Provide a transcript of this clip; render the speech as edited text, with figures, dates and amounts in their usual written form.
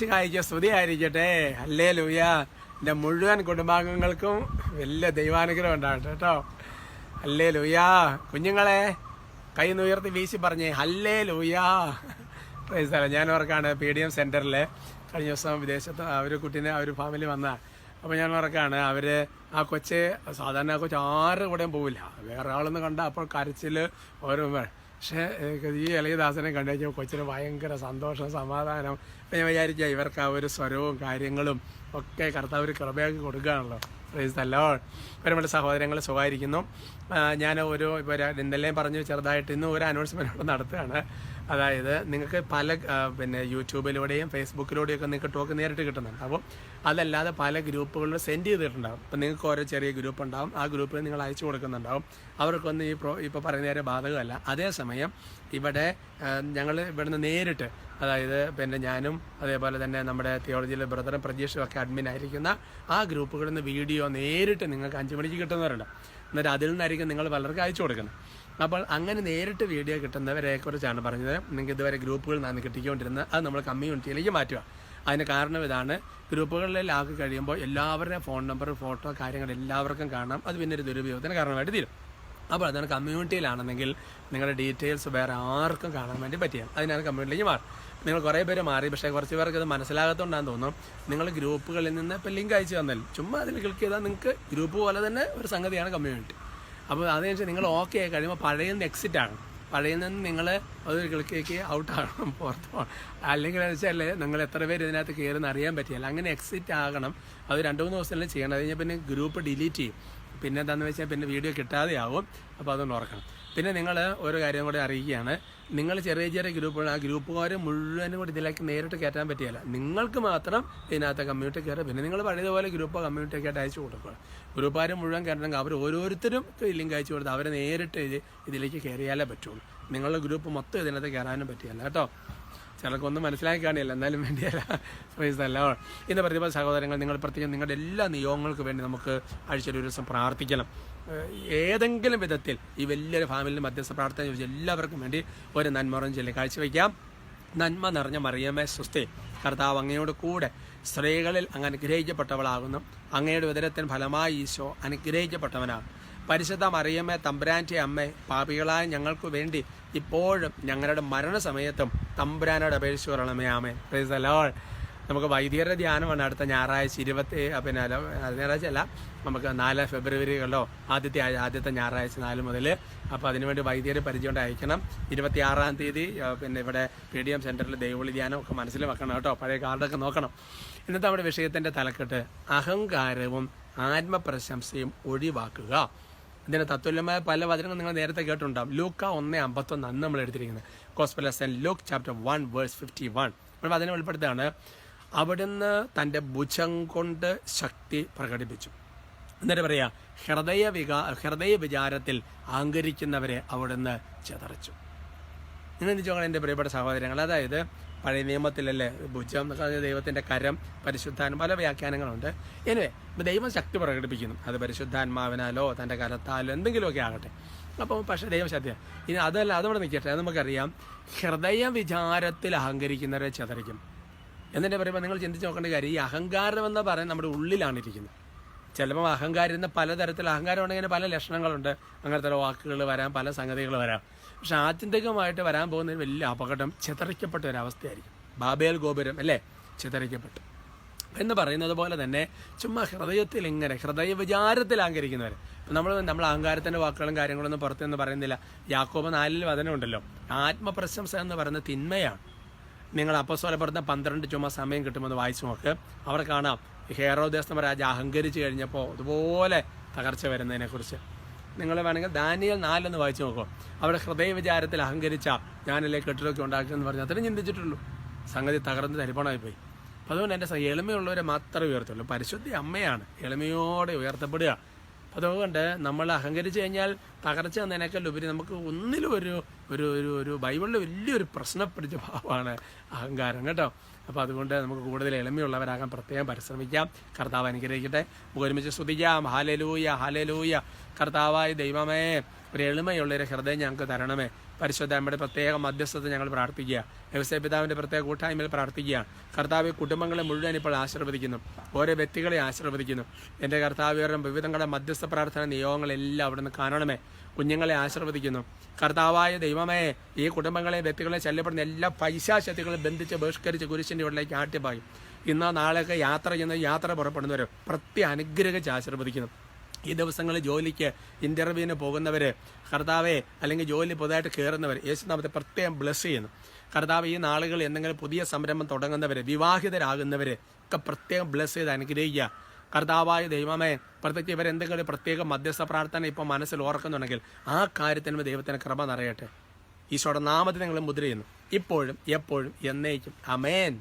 ഈശോമിശിഹായിക്ക് സ്തുതിയായിരിക്കട്ടെ. ഹല്ലേലൂയ. എൻ്റെ മുഴുവൻ കുടുംബാംഗങ്ങൾക്കും വലിയ ദൈവാനുഗ്രഹം ഉണ്ടാകട്ടെ കേട്ടോ. ഹല്ലേലൂയ. കുഞ്ഞുങ്ങളെ കൈ ഉയർത്തി വീശി പറഞ്ഞേ ഹല്ലേലൂയ. ഞാൻ ഓർക്കാണ് PDM സെൻറ്ററിൽ കഴിഞ്ഞ ദിവസം വിദേശത്ത് ഒരു കുട്ടീനെ ഒരു ഫാമിലി വന്നാൽ, അപ്പോൾ ഞാൻ ഓർക്കാണ് അവർ ആ കൊച്ച് സാധാരണ ആ കൊച്ച് ആറ് കൂടെയും പോവില്ല, വേറെ ആളൊന്നും കണ്ട അപ്പോൾ കരച്ചിൽ ഓരോ. പക്ഷേ ഈ എളിയദാസനെ കണ്ടു കഴിഞ്ഞാൽ കൊച്ചിന് ഭയങ്കര സന്തോഷം, സമാധാനം. അപ്പം ഞാൻ വിചാരിക്കുക ഇവർക്ക് ആ ഒരു സ്വരവും കാര്യങ്ങളും ഒക്കെ കർത്താവ് ഒരു കൃപയാക്കി കൊടുക്കുകയാണല്ലോ. Praise the Lord. നമ്മുടെ സഹോദരങ്ങൾ സുഖമായിരിക്കുന്നു. ഞാൻ ഇപ്പോൾ എന്തെല്ലാം പറഞ്ഞു ചെറുതായിട്ട് ഇന്ന് ഒരു അനൗൺസ്മെൻറ്റ് നടത്തുകയാണ്. അതായത് നിങ്ങൾക്ക് പല യൂട്യൂബിലൂടെയും ഫേസ്ബുക്കിലൂടെയൊക്കെ നിങ്ങൾക്ക് ടോക്ക് നേരിട്ട് കിട്ടുന്നുണ്ട്. അപ്പം അതല്ലാതെ പല ഗ്രൂപ്പുകളിൽ സെൻഡ് ചെയ്തിട്ടുണ്ടാകും. അപ്പം നിങ്ങൾക്ക് ഓരോ ചെറിയ ഗ്രൂപ്പ് ഉണ്ടാകും, ആ ഗ്രൂപ്പിൽ നിങ്ങൾ അയച്ചു കൊടുക്കുന്നുണ്ടാവും. അവർക്കൊന്നും ഇപ്പോൾ പറയുന്ന നേരെ ബാധകമല്ല. അതേസമയം ഇവിടെ ഞങ്ങൾ ഇവിടുന്ന് നേരിട്ട്, അതായത് ഞാനും അതേപോലെ തന്നെ നമ്മുടെ തിയോളജിയിലെ ബ്രദറും പ്രജീഷും ഒക്കെ അഡ്മിൻ ആയിരിക്കുന്ന ആ ഗ്രൂപ്പുകളിൽ നിന്ന് വീഡിയോ നേരിട്ട് നിങ്ങൾക്ക് 5 മണിക്ക് കിട്ടുന്നവരുണ്ട്. എന്നിട്ട് അതിൽ നിന്നായിരിക്കും നിങ്ങൾ പലർക്കും അയച്ചു കൊടുക്കുന്നത്. അപ്പോൾ അങ്ങനെ നേരിട്ട് വീഡിയോ കിട്ടുന്നവരെക്കുറിച്ചാണ് പറഞ്ഞത്. നിങ്ങൾക്ക് ഇതുവരെ ഗ്രൂപ്പുകളിൽ നിന്നാണ് കിട്ടിക്കൊണ്ടിരുന്നത്, അത് നമ്മൾ കമ്മ്യൂണിറ്റിയിലേക്ക് മാറ്റുക. അതിന് കാരണം ഇതാണ്, ഗ്രൂപ്പുകളിലാക്കി കഴിയുമ്പോൾ എല്ലാവരുടെയും ഫോൺ നമ്പർ, ഫോട്ടോ, കാര്യങ്ങൾ എല്ലാവർക്കും കാണാം. അത് പിന്നെ ഒരു ദുരുപയോഗത്തിന് കാരണമായിട്ട് തീരും. അപ്പോൾ അതാണ് കമ്മ്യൂണിറ്റിയിലാണെന്നെങ്കിൽ നിങ്ങളുടെ ഡീറ്റെയിൽസ് വേറെ ആർക്കും കാണാൻ വേണ്ടി പറ്റിയാൽ അതിനാണ് കമ്മ്യൂണിറ്റിയിലേക്ക് മാറും. നിങ്ങൾ കുറേ പേര് മാറി, പക്ഷേ കുറച്ച് പേർക്ക് അത് മനസ്സിലാകത്തോണ്ടാന്ന് തോന്നും. നിങ്ങൾ ഗ്രൂപ്പുകളിൽ നിന്ന് ഇപ്പോൾ ലിങ്ക് അയച്ചു തന്നാലും ചുമ്മാ അതിൽ ക്ലിക്ക് ചെയ്താൽ നിങ്ങൾക്ക് ഗ്രൂപ്പ് പോലെ തന്നെ ഒരു സംഗതിയാണ് കമ്മ്യൂണിറ്റി. അപ്പോൾ അതിനനുസരിച്ച് നിങ്ങൾ ഓക്കെ ആയി കഴിയുമ്പോൾ പഴയ നിന്ന് എക്സിറ്റ് ആണ്, പഴയ നിന്ന് നിങ്ങൾ അതൊരു ക്ലിക്കേക്ക് ഔട്ടാകണം, പുറത്ത് പോകണം. അല്ലെങ്കിൽ എന്ന് വെച്ചാൽ നിങ്ങൾ എത്ര പേര് ഇതിനകത്ത് കയറുന്ന അറിയാൻ പറ്റിയല്ല. അങ്ങനെ എക്സിറ്റ് ആകണം. അത് 2-3 ദിവസത്തിൽ ചെയ്യണം. അത് കഴിഞ്ഞാൽ പിന്നെ ഗ്രൂപ്പ് ഡിലീറ്റ് ചെയ്യും. പിന്നെ എന്താണെന്ന് വെച്ചാൽ പിന്നെ വീഡിയോ കിട്ടാതെ ആവും. അപ്പോൾ അതൊന്ന് ഓർക്കണം. പിന്നെ നിങ്ങൾ ഒരു കാര്യം കൂടി അറിയിക്കുകയാണ്, നിങ്ങൾ ചെറിയ ചെറിയ ഗ്രൂപ്പുകൾ, ആ ഗ്രൂപ്പുകാർ മുഴുവനും കൂടി ഇതിലേക്ക് നേരിട്ട് കയറ്റാൻ പറ്റിയല്ല. നിങ്ങൾക്ക് മാത്രം ഇതിനകത്ത് കമ്മ്യൂണിറ്റി കയറുക. പിന്നെ നിങ്ങൾ പഴയതുപോലെ ഗ്രൂപ്പോ കമ്മ്യൂണിറ്റിയൊക്കെ ആയിട്ട് അയച്ചു കൊടുക്കുക. ഗ്രൂപ്പുകാർ മുഴുവൻ കയറണമെങ്കിൽ അവർ ഓരോരുത്തരും ലിങ്ക് അയച്ചു കൊടുത്ത് അവരെ നേരിട്ട് ഇതിലേക്ക് കയറിയാലേ പറ്റുള്ളൂ. നിങ്ങളുടെ ഗ്രൂപ്പ് മൊത്തം ഇതിനകത്ത് കയറാനും പറ്റിയല്ല കേട്ടോ. ചിലർക്കൊന്നും മനസ്സിലാക്കി കാണിയല്ല, എന്നാലും വേണ്ടിയല്ല. Price the Lord. ഇന്ന് പ്രതിഭ സഹോദരങ്ങൾ, നിങ്ങൾ പ്രത്യേകം നിങ്ങളുടെ എല്ലാ നിയോഗങ്ങൾക്ക് വേണ്ടി നമുക്ക് ആഴ്ചയിൽ ഒരു ദിവസം പ്രാർത്ഥിക്കണം. ഏതെങ്കിലും വിധത്തിൽ ഈ വലിയൊരു ഫാമിലിയിൽ മധ്യസ്ഥ പ്രാർത്ഥന ചോദിച്ചാൽ എല്ലാവർക്കും വേണ്ടി ഒരു നന്മറും ചൊല്ലി കാഴ്ചവെക്കാം. നന്മ നിറഞ്ഞ മറിയമേ സ്വസ്തി, കർത്താവ് അങ്ങയോട് കൂടെ സ്ത്രീകളിൽ അങ്ങ് അനുഗ്രഹിക്കപ്പെട്ടവളാകുന്നു. അങ്ങയുടെ ഉദരത്തിന് ഫലമായി ഈശോ അനുഗ്രഹിക്കപ്പെട്ടവനാണ്. പരിശുദ്ധ മറിയമ്മേ തമ്പുരാൻ്റെ അമ്മേ, പാപികളായ ഞങ്ങൾക്ക് വേണ്ടി ഇപ്പോഴും ഞങ്ങളുടെ മരണസമയത്തും തമ്പുരാനോട് അപേക്ഷിച്ചു കൊള്ളണമേ. ആമേൻ. Praise the Lord. നമുക്ക് വൈദികരുടെ ധ്യാനമാണ് അടുത്ത ഞായറാഴ്ച. ഞായറാഴ്ച അല്ല, നമുക്ക് 4 ഫെബ്രുവരികളിലോ ആദ്യത്തെ ഞായറാഴ്ച 4 മുതൽ. അപ്പോൾ അതിനുവേണ്ടി വൈദികരെ പരിചയം കൊണ്ട് അയക്കണം. 26-ാം തീയതി ഇവിടെ PDM സെൻറ്ററിൽ ദൈവവിളി ധ്യാനം ഒക്കെ മനസ്സിൽ വെക്കണം കേട്ടോ. പഴയ കാർഡൊക്കെ നോക്കണം. ഇന്നത്തെ നമ്മുടെ വിഷയത്തിൻ്റെ തലക്കെട്ട് അഹങ്കാരവും ആത്മപ്രശംസയും ഒഴിവാക്കുക. ഇതിന് തത്തുല്യമായ പല വചനങ്ങൾ നിങ്ങൾ നേരത്തെ കേട്ടിട്ടുണ്ടാകും. ലൂക്ക 1:51 അന്ന് നമ്മൾ എടുത്തിരിക്കുന്നത്. Gospel of saint Luke chapter 1:51. നമ്മൾ അതിനെ വെളിപ്പെടുത്തുകയാണ്, അവിടുന്ന് തൻ്റെ ഭുജം കൊണ്ട് ശക്തി പ്രകടിപ്പിച്ചു. എന്നിട്ട് പറയാ, ഹൃദയ വിചാരത്തിൽ അഹങ്കരിക്കുന്നവരെ അവിടുന്ന് ചിതറിച്ചു. നിങ്ങൾ ചോദിക്കണം എൻ്റെ പ്രിയപ്പെട്ട സഹോദരങ്ങൾ, അതായത് പഴയ നിയമത്തിലല്ലേ ഭുജം എന്നൊക്കെ ദൈവത്തിൻ്റെ കരം, പരിശുദ്ധാത്മ, പല വ്യാഖ്യാനങ്ങളുണ്ട്. എനിവേ ദൈവം ശക്തി പ്രകടിപ്പിക്കുന്നു. അത് പരിശുദ്ധാത്മാവിനാലോ തൻ്റെ കരത്താലോ എന്തെങ്കിലുമൊക്കെ ആകട്ടെ. അപ്പം പക്ഷേ ദൈവം ശക്തി. ഇനി അതല്ല, അതവിടെ നിൽക്കട്ടെ. അത് നമുക്കറിയാം, ഹൃദയ വിചാരത്തിൽ അഹങ്കരിക്കുന്നവരെ ചിതറിക്കും. എന്നിട്ട് പറയുമ്പോൾ നിങ്ങൾ ചിന്തിച്ച് നോക്കേണ്ട കാര്യം, ഈ അഹങ്കാരം എന്ന് പറയുന്നത് നമ്മുടെ ഉള്ളിലാണ് ഇരിക്കുന്നത്. ചിലപ്പോൾ അഹങ്കാരം പലതരത്തിൽ അഹങ്കാരം ഉണ്ടെങ്കിൽ പല ലക്ഷണങ്ങളുണ്ട്. അങ്ങനത്തെ വാക്കുകൾ വരാം, പല സംഗതികൾ വരാം. പക്ഷെ ആത്യന്തികമായിട്ട് വരാൻ പോകുന്നതിന് വലിയ അപകടം ചിതറിക്കപ്പെട്ട ഒരവസ്ഥയായിരിക്കും. ബാബേൽ ഗോപുരം അല്ലേ, ചിതറിക്കപ്പെട്ടു എന്ന് പറയുന്നത് പോലെ തന്നെ ചുമ്മാ ഹൃദയത്തിൽ ഇങ്ങനെ ഹൃദയ വിചാരത്തിൽ അഹങ്കരിക്കുന്നവർ. നമ്മൾ അഹങ്കാരത്തിൻ്റെ വാക്കുകളും കാര്യങ്ങളൊന്നും പുറത്തുനിന്ന് പറയുന്നില്ല. യാക്കോബ് 4 വചനമുണ്ടല്ലോ, ആത്മപ്രശംസ എന്ന് പറയുന്നത് തിന്മയാണ്. നിങ്ങൾ അപ്പോസ്തലപ്രവർത്തനം 12 ചുമ്മാ സമയം കിട്ടുമെന്ന് വായിച്ചു നോക്ക്. അവിടെ കാണാം ഹെറോദേസ് രാജ അഹങ്കരിച്ച് കഴിഞ്ഞപ്പോൾ അതുപോലെ തകർച്ച വരുന്നതിനെക്കുറിച്ച്. നിങ്ങൾ വേണമെങ്കിൽ ദാനിയേൽ 4 വായിച്ചു നോക്കൂ. അവിടെ ഹൃദയ വിചാരത്തിൽ അഹങ്കരിച്ച ഞാനല്ലേ കെട്ടിടമൊക്കെ ഉണ്ടാക്കിയെന്ന് പറഞ്ഞ് അത്രയും ചിന്തിച്ചിട്ടുള്ളൂ. സംഗതി തകർന്ന് തരിപ്പണമായി പോയി. അപ്പോൾ അതുകൊണ്ട് എൻ്റെ എളിമയുള്ളവരെ മാത്രമേ ഉയർത്തുള്ളൂ. പരിശുദ്ധ അമ്മയാണ് എളിമയോടെ ഉയർത്തപ്പെടുക. അതുകൊണ്ട് നമ്മൾ അഹങ്കരിച്ച് കഴിഞ്ഞാൽ തകർച്ച എന്നതിനേക്കാൾ ഉപരി നമുക്ക് ഒന്നിലും ഒരു ബൈബിളിൽ വലിയൊരു പ്രശ്നം പിടിച്ച ഭാവമാണ് അഹങ്കാരം കേട്ടോ. അപ്പോൾ അതുകൊണ്ട് നമുക്ക് കൂടുതൽ എളിമയുള്ളവരാകാൻ പ്രത്യേകം പരിശ്രമിക്കാം. കർത്താവ് അനുഗ്രഹിക്കട്ടെ. നമുക്ക് ഒരുമിച്ച് സ്തുതിക്കാം. Hallelujah, hallelujah. കർത്താവായ ദൈവമേ, ഒരു എളിമയുള്ളൊരു ഹൃദയം ഞങ്ങൾക്ക് തരണമേ. പരിശുദ്ധ അമ്മയുടെ പ്രത്യേക മധ്യസ്ഥത ഞങ്ങൾ പ്രാർത്ഥിക്കുക. യവസേ പിതാവിൻ്റെ പ്രത്യേക കൂട്ടായ്മയിൽ പ്രാർത്ഥിക്കുക. കർത്താവ് കുടുംബങ്ങളെ മുഴുവൻ ഇപ്പോൾ ആശീർവദിക്കുന്നു, ഓരോ വ്യക്തികളെ ആശീർവദിക്കുന്നു. എൻ്റെ കർത്താവ് വിവിധങ്ങളുടെ മധ്യസ്ഥ പ്രാർത്ഥന നിയോഗങ്ങളെല്ലാം അവിടുന്ന് കാണണമേ. കുഞ്ഞുങ്ങളെ ആശീർവദിക്കുന്നു. കർത്താവായ ദൈവമേ, ഈ കുടുംബങ്ങളെ വ്യക്തികളെ ശല്യപ്പെടുന്ന എല്ലാ പൈശാശക്തികളും ബന്ധിച്ച് ബഹിഷ്കരിച്ച് കുരിശിൻ്റെ ഉള്ളിലേക്ക് ആട്ടിപ്പായും. ഇന്നോ നാളെയൊക്കെ യാത്ര ചെയ്യുന്ന യാത്ര പുറപ്പെടുന്നവരോ പ്രത്യേക അനുഗ്രഹിച്ച് ആശീർവദിക്കുന്നു. ഈ ദിവസങ്ങളിൽ ജോലിക്ക് ഇൻ്റർവ്യൂവിന് പോകുന്നവർ കർത്താവെ, അല്ലെങ്കിൽ ജോലി പുതുതായിട്ട് കയറുന്നവർ യേശുനാമത്തെ പ്രത്യേകം ബ്ലെസ് ചെയ്യുന്നു. കർത്താവ് ഈ നാളുകളിൽ എന്തെങ്കിലും പുതിയ സംരംഭം തുടങ്ങുന്നവർ, വിവാഹിതരാകുന്നവർ ഒക്കെ പ്രത്യേകം ബ്ലെസ് ചെയ്ത് അനുഗ്രഹിക്കുക. കർത്താവായ ദൈവമേ, പ്രത്യേകിച്ച് ഇവരെന്തെങ്കിലും പ്രത്യേക മധ്യസ്ഥ പ്രാർത്ഥന ഇപ്പോൾ മനസ്സിൽ ഓർക്കുന്നുണ്ടെങ്കിൽ ആ കാര്യത്തിന് ദൈവത്തിന് കൃപ നിറയട്ടെ. ഈശോയുടെ നാമത്തിൽ നിങ്ങൾ മുദ്ര ചെയ്യുന്നു, ഇപ്പോഴും എപ്പോഴും എന്നേക്കും. ആമേൻ.